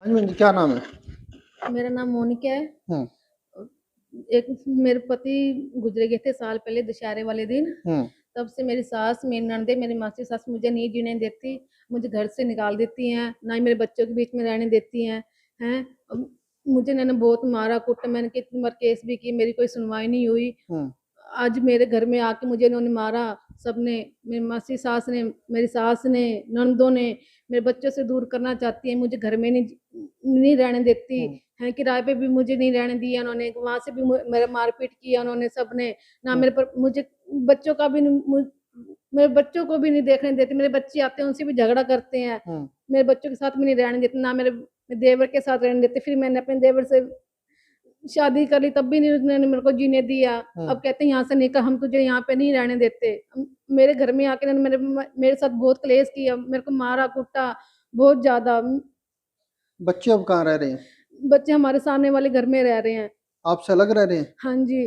जी, क्या नाम है? मेरा नाम मोनिका है। हुँ, एक मेरे पति गुजरे गए थे साल पहले दशहरे वाले दिन। हुँ, तब से मेरी सास, मेरी ननदें, मेरी मासी सास मुझे नहीं जीने देती, मुझे घर से निकाल देती हैं, ना ही मेरे बच्चों के बीच में रहने देती हैं। हैं मुझे इन्होंने बहुत मारा कूटा, मैंने कितनी बार केस भी की, मेरी कोई सुनवाई नहीं हुई। हुँ, आज मेरे घर में आके मुझे इन्होंने मारा, सबने, मेरी मासी सास ने, मेरी सास ने, ननदों ने, मेरे बच्चों से दूर करना चाहती है, मुझे घर में नहीं रहने देती हुँ, हैं, किराए पे भी मुझे नहीं रहने दिया उन्होंने, वहाँ से भी मेरा मारपीट किया उन्होंने सबने, ना हुँ, मेरे पर मुझे बच्चों का भी मेरे बच्चों को भी नहीं देखने देते, मेरे बच्चे आते हैं उनसे भी झगड़ा करते हैं, हुँ, मेरे बच्चों के साथ भी नहीं रहने देते, ना मेरे देवर के साथ रहने देते। फिर मैंने अपने देवर से शादी कर ली, तब भी नहीं उन्होंने मेरे को जीने दिया। अब हुँ। कहते हैं यहाँ से निकल, हम तुझे यहाँ पे नहीं रहने देते। मेरे घर में आके इन्होंने मेरे साथ बहुत क्लेश किया, मेरे को मारा कूटा बहुत ज्यादा। बच्चे अब कहाँ रह रहे हैं? बच्चे हमारे सामने वाले घर में रह रहे हैं। आपसे अलग रह रहे हैं? हाँ जी,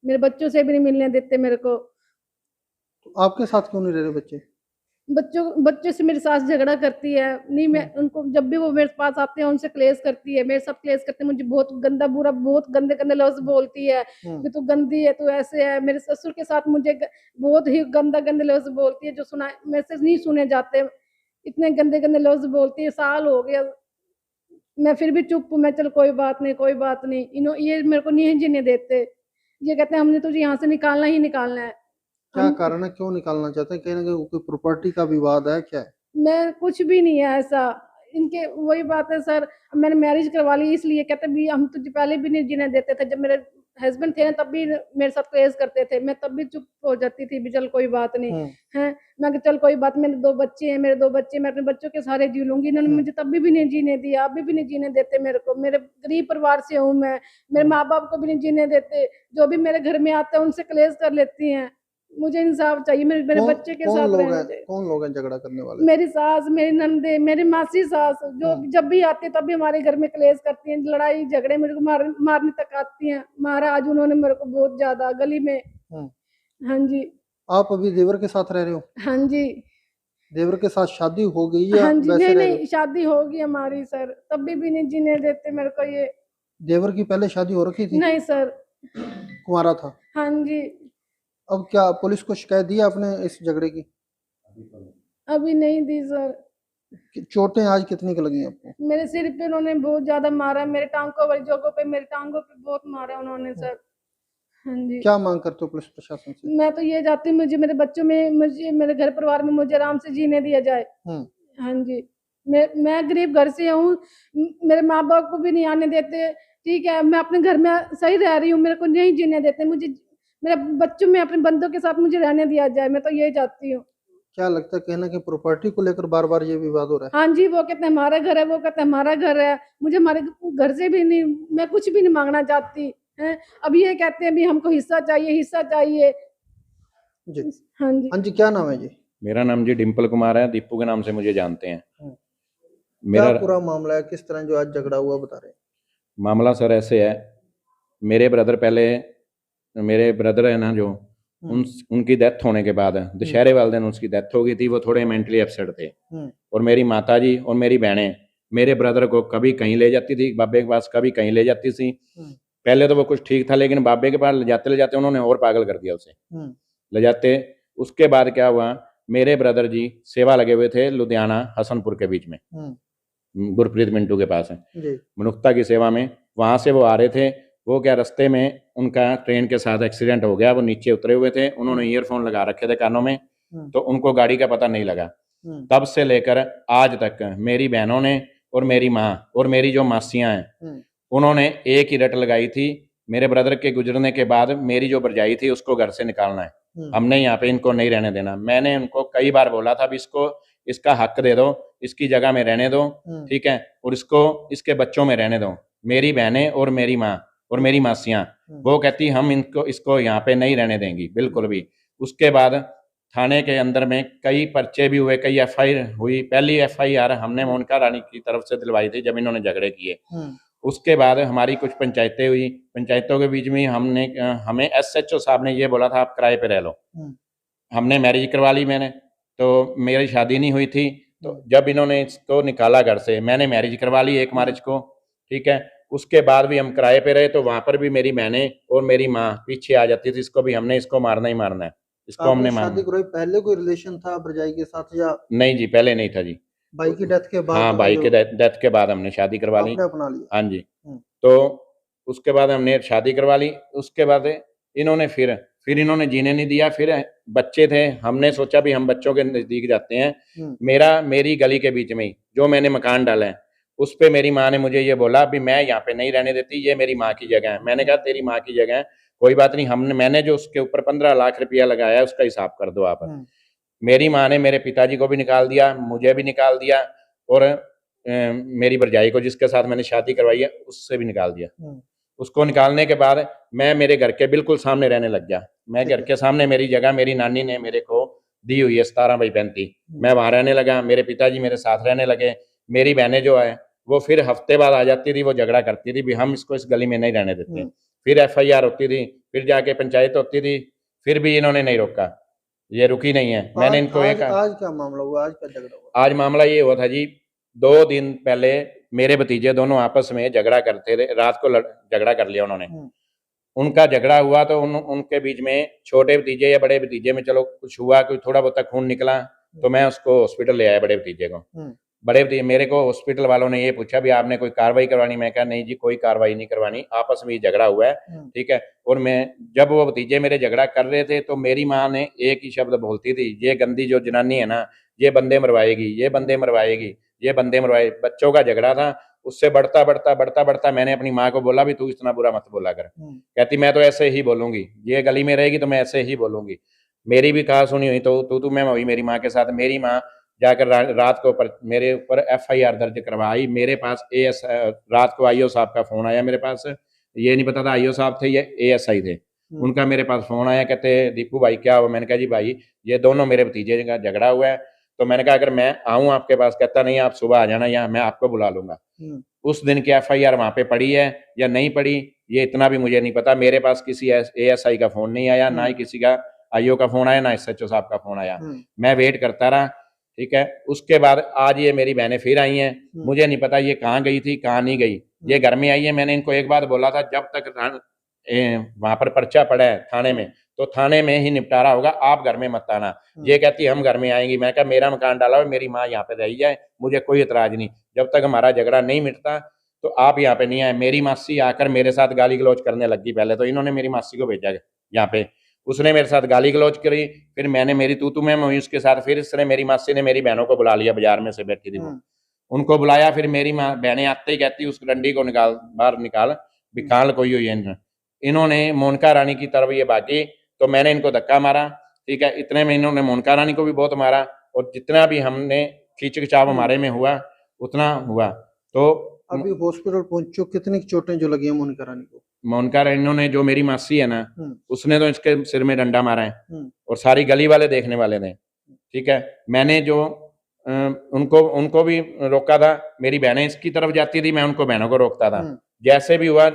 मेरे बच्चों से भी नहीं मिलने देते मेरे को। तो आपके साथ क्यों नहीं रह रहे बच्चे? बच्चों से मेरी सास झगड़ा करती है, नहीं मैं हुँ, उनको, जब भी वो मेरे पास आते हैं उनसे क्लेश करती है, मेरे साथ क्लेश करते हैं, मुझे बहुत गंदा बुरा, बहुत गंदे गंदे लफ्ज बोलती है हुँ। कि तू गंदी है, तू ऐसे है। मेरे ससुर के साथ मुझे बहुत ही गंदा गंदे लफ्ज बोलती है, जो सुना मेरे से नहीं सुने जाते, इतने गंदे गंदे लफ्ज बोलती है। साल हो गया, मैं फिर भी चुप हूँ, मैं चल कोई बात नहीं, कोई बात नहीं। ये मेरे को नहीं जीने देते, ये कहते हैं हमने तुझे यहाँ से निकालना ही निकालना है। क्या हम कारण है, क्यों निकालना चाहते हैं? कहीं न कहीं कोई प्रॉपर्टी का विवाद है, क्या है? मैं कुछ भी नहीं है ऐसा। इनके वही बात है सर, मैंने मैरिज करवा ली इसलिए, कहते भी हम तुझे पहले भी नहीं जीने देते थे, जब मेरे हस्बैंड थे तब भी मेरे साथ क्लेश करते थे, मैं तब भी चुप हो जाती थी भी चल कोई बात नहीं हुँ, है। मैं कि चल कोई बात, मेरे 2 बच्चे हैं, मेरे 2 बच्चे, मैं अपने बच्चों के सहारे जी लूँगी। इन्होंने हुँ, मुझे तब भी नहीं जीने दिया, अभी भी नहीं जीने देते मेरे को। मेरे गरीब परिवार से हूँ मैं, मेरे हुँ। माँ-बाप को भी नहीं जीने देते, जो भी मेरे घर में आता है उनसे क्लेश कर लेती हैं। मुझे इंसाफ चाहिए, मेरे मेरे कौन बच्चे के कौन साथ लोग हैं रहना चाहिए। कौन लोग हैं झगड़ा करने वाले? मेरी सास, मेरी ननदें, मेरी मासी सास, जो हुँ, जब भी आती है तब भी हमारे घर में क्लेश करती हैं, लड़ाई झगड़े, मेरे को मारने तक आती हैं। मारा आज उन्होंने मेरे को बहुत ज़्यादा गली में। हुँ। हाँ जी, आप अभी देवर के साथ रह रहे हो? हाँ जी, देवर के साथ शादी हो गई या हाँ जी। वैसे नहीं, रह रहे हो? नहीं शादी होगी हमारी सर, तब भी नहीं जीने देते मेरे को ये। देवर की पहले शादी हो रखी थी? नहीं सर। कुँवारा था? हाँ जी, अब क्या पुलिस को शिकायत दी आपने इस झगड़े की? अभी नहीं दी सर। कि चोटें आज कितनी की लगी आपको? मेरे सिर पे उन्होंने बहुत ज़्यादा मारा, मेरे टाँगों वाली जगहों पे, मेरी टाँगों पे बहुत मारा उन्होंने हुँ। सर। हाँ जी। क्या माँग करते हो पुलिस प्रशासन से? मैं तो ये चाहती हूँ, मुझे मेरे बच्चों में, मुझे मेरे घर परिवार में मुझे आराम से जीने दिया जाए। हुँ, हाँ जी। मैं गरीब घर से हूँ, मेरे माँ-बाप को भी नहीं आने देते, ठीक है? मैं अपने घर में सही रह रही हूँ, मेरे को नहीं जीने देते, मुझे मेरे बच्चों में अपने बंदों के साथ मुझे रहने दिया जाए, मैं तो यही चाहती हूँ। क्या लगता है कहीं न कहीं प्रॉपर्टी को लेकर बार-बार ये विवाद हो रहा है? हाँ जी, वो कहते हैं हमारा घर है, वो कहते हैं हमारा घर है, मुझे हमारे घर से भी नहीं, मैं कुछ भी नहीं माँगना चाहती, हैं? अब ये कहते हैं भी हमको हिस्सा चाहिए, हिस्सा चाहिए। जी। हाँ जी। हाँ जी, क्या नाम है जी? मेरा नाम जी डिम्पल कुमार है, दीपू के नाम से मुझे जानते हैं। हुँ। क्या मेरा पूरा मामला है? किस तरह जो आज झगड़ा हुआ बता रहे हैं? मामला सर ऐसे है, मेरे ब्रदर पहले, मेरे ब्रदर है ना जो, हुँ, उनकी डेथ होने के बाद हुँ, दशहरे वाले दिन उसकी डेथ हो गई थी, वो थोड़े मेंटली अपसेट थे। हुँ, और मेरी माताजी और मेरी बहनें मेरे ब्रदर को कभी कहीं ले जाती थी, बाबे के पास कभी कहीं ले जाती थी। हुँ, पहले तो वो कुछ ठीक था, लेकिन बाबे के पास ले जाते उन्होंने और पागल कर दिया उसे, हुँ, ले जाते। उसके बाद क्या हुआ, मेरे ब्रदर जी सेवा लगे हुए थे लुधियाना हसनपुर के बीच में, हुँ, गुरप्रीत मिंटू के पास है, जी, मनुक्ता की सेवा में। वहाँ से वो आ रहे थे, वो क्या रास्ते में उनका ट्रेन के साथ एक्सीडेंट हो गया, वो नीचे उतरे हुए थे, हुँ, उन्होंने ईयरफोन लगा रखे थे कानों में, हुँ, तो उनको गाड़ी का पता नहीं लगा। हुँ, तब से लेकर आज तक मेरी बहनों ने और मेरी माँ और मेरी जो मासियाँ हैं, हुँ, उन्होंने एक ही रट लगाई थी, मेरे ब्रदर के गुजरने के बाद मेरी जो भरजाई थी उसको घर से निकालना है, हुँ, हमने यहाँ पे इनको नहीं रहने देना। मैंने उनको कई बार बोला था, अब इसको इसका हक दे दो, इसकी जगह में रहने दो, हुँ, ठीक है, और इसको इसके बच्चों में रहने दो। मेरी बहनें और मेरी माँ और हुँ, मेरी मासियाँ, हुँ, वो कहती हम इनको इसको यहाँ पे नहीं रहने देंगी बिल्कुल भी। उसके बाद थाने के अंदर में कई पर्चे भी हुए, कई एफआईआर हुई। पहली एफआईआर हमने मोनिका रानी की तरफ से दिलवाई थी जब इन्होंने झगड़े किए। हुँ, उसके बाद हमारी कुछ पंचायतें हुई, पंचायतों के बीच में हमें एसएचओ साहब ने ये बोला था आप किराए पे रह लो। हुँ, हमने मैरिज करवा ली मैंने, तो मेरी शादी नहीं हुई थी, तो जब इन्होंने इसको निकाला घर से, मैंने मैरिज करवा ली 1 मार्च को, ठीक है। उसके बाद भी हम किराए पे रहे, तो वहां पर भी मेरी बहनें और मेरी माँ पीछे आ जाती थी, इसको भी हमने इसको मारना ही मारना है, इसको आपने हमने शादी मारना। कराई पहले कोई रिलेशन था भरजाई के साथ या नहीं जी, पहले नहीं था जी। भाई की डेथ के बाद? हाँ, भाई के डेथ के बाद हमने शादी करवा ली। आपने अपना लिया? हाँ जी। हम्म। तो उसके बाद हमने शादी करवा ली। उसके बाद इन्होंने फिर इन्होंने जीने नहीं दिया। फिर बच्चे थे, हमने सोचा भी हम बच्चों के नजदीक जाते हैं। मेरी गली के बीच में ही जो मैंने मकान डाला है, उस पे मेरी माँ ने मुझे ये बोला भी मैं यहाँ पे नहीं रहने देती, ये मेरी माँ की जगह है। मैंने कहा तेरी माँ की जगह है, कोई बात नहीं, मैंने जो उसके ऊपर 15 लाख रुपया लगाया है उसका हिसाब कर दो आप। मेरी माँ ने मेरे पिताजी को भी निकाल दिया, मुझे भी निकाल दिया, और मेरी भरजाई को जिसके साथ मैंने शादी करवाई है उससे भी निकाल दिया। उसको निकालने के बाद मैं मेरे घर के बिल्कुल सामने रहने लग गया। मैं घर के सामने, मेरी जगह मेरी नानी ने मेरे को दी हुई है 17x35, मैं वहां रहने लगा। मेरे पिताजी मेरे साथ रहने लगे। मेरी बहनें जो है वो फिर हफ्ते बाद आ जाती थी, वो झगड़ा करती थी भी हम इसको इस गली में नहीं रहने देते। फिर FIR होती थी, फिर जाके पंचायत होती थी, फिर भी इन्होंने नहीं रोका, ये रुकी नहीं है। मैंने इनको आज क्या मामला हुआ? आज क्या झगड़ा हुआ? आज मामला ये हुआ था जी, 2 दिन पहले मेरे भतीजे दोनों आपस में झगड़ा करते थे, रात को झगड़ा कर लिया उन्होंने। उनका झगड़ा हुआ तो उनके बीच में छोटे भतीजे या बड़े भतीजे में चलो कुछ हुआ, कोई थोड़ा बहुत खून निकला, तो मैं उसको हॉस्पिटल ले आया बड़े भतीजे को। बड़े भतीजे मेरे को हॉस्पिटल वालों ने ये पूछा भी आपने कोई कार्रवाई करवानी? मैं कहा नहीं जी, कोई कार्रवाई नहीं करवानी, आपस में ही झगड़ा हुआ है, ठीक है। और मैं जब वो भतीजे मेरे झगड़ा कर रहे थे तो मेरी माँ ने एक ही शब्द बोलती थी, ये गंदी जो जनानी है ना, ये बंदे मरवाएगी, ये बंदे मरवाएगी, ये बंदे मरवाए। बच्चों का झगड़ा था, उससे बढ़ता मैंने अपनी माँ को बोला भी तू इतना बुरा मत बोला कर। कहती मैं तो ऐसे ही बोलूंगी, ये गली में रहेगी तो मैं ऐसे ही बोलूंगी। मेरी भी कहा सुनी हुई तो मैं हुई मेरी माँ के साथ। मेरी माँ जाकर रात को मेरे ऊपर FIR दर्ज करवाई। मेरे पास रात को IO साहब का फोन आया मेरे पास, ये नहीं पता था IO साहब थे, ये ASI थे। उनका मेरे पास फोन आया, कहते दीपू भाई क्या हुआ? मैंने कहा जी भाई ये दोनों मेरे भतीजे का झगड़ा हुआ है। तो मैंने कहा अगर मैं आऊं आपके पास? कहता नहीं, आप सुबह आ जाना, यहाँ मैं आपको बुला लूंगा। उस दिन की FIR वहां पे पड़ी है या नहीं पड़ी ये इतना भी मुझे नहीं पता। मेरे पास किसी ASI का फोन नहीं आया, ना ही किसी का IO का फोन आया, ना SHO साहब का फोन आया। मैं वेट करता रहा, ठीक है। उसके बाद आज ये मेरी बहनें फिर आई हैं, मुझे नहीं पता ये कहाँ गई थी कहाँ नहीं गई, ये घर में आई है। मैंने इनको एक बात बोला था, जब तक वहां पर पर्चा पड़ा है थाने में तो थाने में ही निपटारा होगा, आप घर में मत आना। ये कहती हम घर में आएंगी। मैं कहा मेरा मकान डाला हुआ, मेरी माँ यहाँ पे रही जाए, मुझे कोई एतराज नहीं, जब तक हमारा झगड़ा नहीं मिटता तो आप यहाँ पे नहीं आए। मेरी मासी आकर मेरे साथ गाली गलौज करने लगी। पहले तो इन्होंने मेरी मासी को भेजा यहाँ पे, उसने मेरे साथ गाली गलौज करी, फिर मैंने मेरी तू मैं हुई उसके साथ। फिर इसने मेरी मासी ने मेरी बहनों को बुला लिया, बाजार में से बैठी थी वो, उनको बुलाया। फिर मेरी बहनें आते ही कहती उस डंडी को बाहर निकाल, बिकाल कोई हुई है। इन्होंने मोनिका रानी की तरफ ये भागी तो मैंने इनको धक्का मारा, ठीक है। इतने में इन्होंने मोनिका रानी को भी बहुत मारा, और जितना भी हमने खींच-खिचाव हमारे में हुआ उतना हुआ। तो अभी हॉस्पिटल पहुंचो, कितनी चोटें जो लगी हैं मोनिका रानी को? मोनिका रानी ने, जो मेरी मासी है ना, उसने तो इसके सिर में डंडा मारा है, और सारी गली वाले देखने वाले थे, ठीक है। मैंने जो उनको भी रोका था, मेरी बहनें इसकी तरफ जाती थी, मैं उनको बहनों को रोकता था। जैसे भी हुआ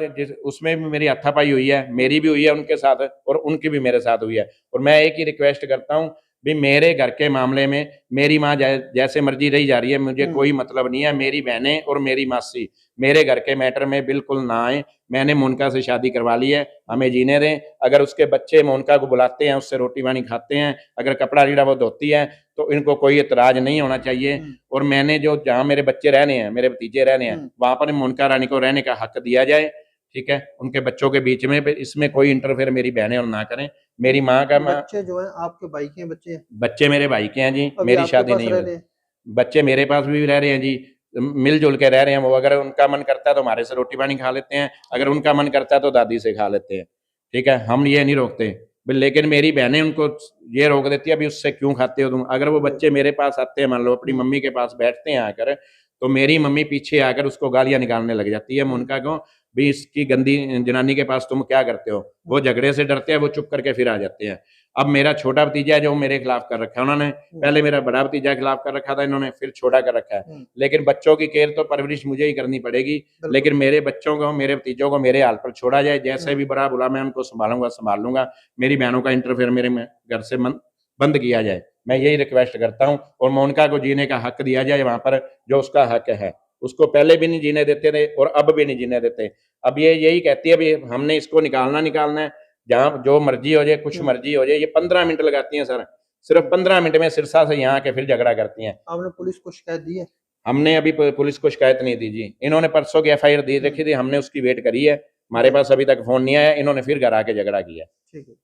उसमें भी मेरी हाथापाई हुई है, मेरी भी हुई है उनके साथ, और उनकी भी मेरे साथ हुई है। और मैं एक ही रिक्वेस्ट करता हूँ भी मेरे घर के मामले में मेरी माँ जैसे मर्जी रही जा रही है, मुझे कोई मतलब नहीं है। मेरी बहनें और मेरी मासी मेरे घर के मैटर में बिल्कुल ना आए। मैंने मोनिका से शादी करवा ली है, हमें जीने दें। अगर उसके बच्चे मोनिका को बुलाते हैं, उससे रोटी पानी खाते हैं, अगर कपड़ा लीड़ा वो धोती है, तो इनको कोई एतराज नहीं होना चाहिए। और मैंने जो जहाँ मेरे बच्चे रहने हैं, मेरे भतीजे रहने हैं, वहां पर मोनिका रानी को रहने का हक दिया जाए, ठीक है। उनके बच्चों के बीच में इसमें कोई इंटरफेयर मेरी बहनें और ना करें। मेरी माँ का बच्चे जो है आपके भाई के हैं? बच्चे मेरे भाई के हैं जी, मेरी शादी नहीं हुई। बच्चे मेरे पास भी रह रहे हैं जी, मिलजुल के रह रहे हैं। वो अगर उनका मन करता है तो हमारे से रोटी पानी खा लेते हैं, अगर उनका मन करता है तो दादी से खा लेते हैं, ठीक है। हम ये नहीं रोकते, लेकिन मेरी बहनें उनको ये रोक देती है अभी उससे क्यों खाते हो तुम। अगर वो बच्चे मेरे पास आते हैं, मान लो अपनी मम्मी के पास बैठते हैं आकर, तो मेरी मम्मी पीछे आकर उसको गालियां निकालने लग जाती है उनका को भी इसकी गंदी जनानी के पास तुम क्या करते हो। वो झगड़े से डरते हैं, वो चुप करके फिर आ जाते हैं। अब मेरा छोटा भतीजा है जो मेरे खिलाफ कर रखा है उन्होंने, पहले मेरा बड़ा भतीजा खिलाफ कर रखा था इन्होंने, फिर छोटा कर रखा है। लेकिन बच्चों की केयर तो परवरिश मुझे ही करनी पड़ेगी, लेकिन मेरे बच्चों को, मेरे भतीजों को मेरे हाल पर छोड़ा जाए। जैसे भी बड़ा बुरा मैं उनको संभाल लूंगा। मेरी बहनों का इंटरफेयर मेरे घर से बंद किया जाए। मैं यही रिक्वेस्ट करता हूँ। और मोनिका को जीने का हक दिया जाए वहां पर, जो उसका हक है। उसको पहले भी नहीं जीने देते थे और अब भी नहीं जीने देते। अब ये यही कहती है भी हमने इसको निकालना है, जहाँ जो मर्जी हो जाए, कुछ मर्जी हो जाए। ये 15 मिनट लगाती हैं सर, सिर्फ 15 मिनट में सिरसा से यहाँ के फिर झगड़ा करती हैं। आपने पुलिस को शिकायत दी है? हमने अभी पुलिस को शिकायत नहीं दी जी। इन्होंने परसों की FIR दी रखी थी, हमने उसकी वेट करी है। हमारे पास अभी तक फोन नहीं आया, इन्होंने फिर घर आके झगड़ा किया। ठीक है।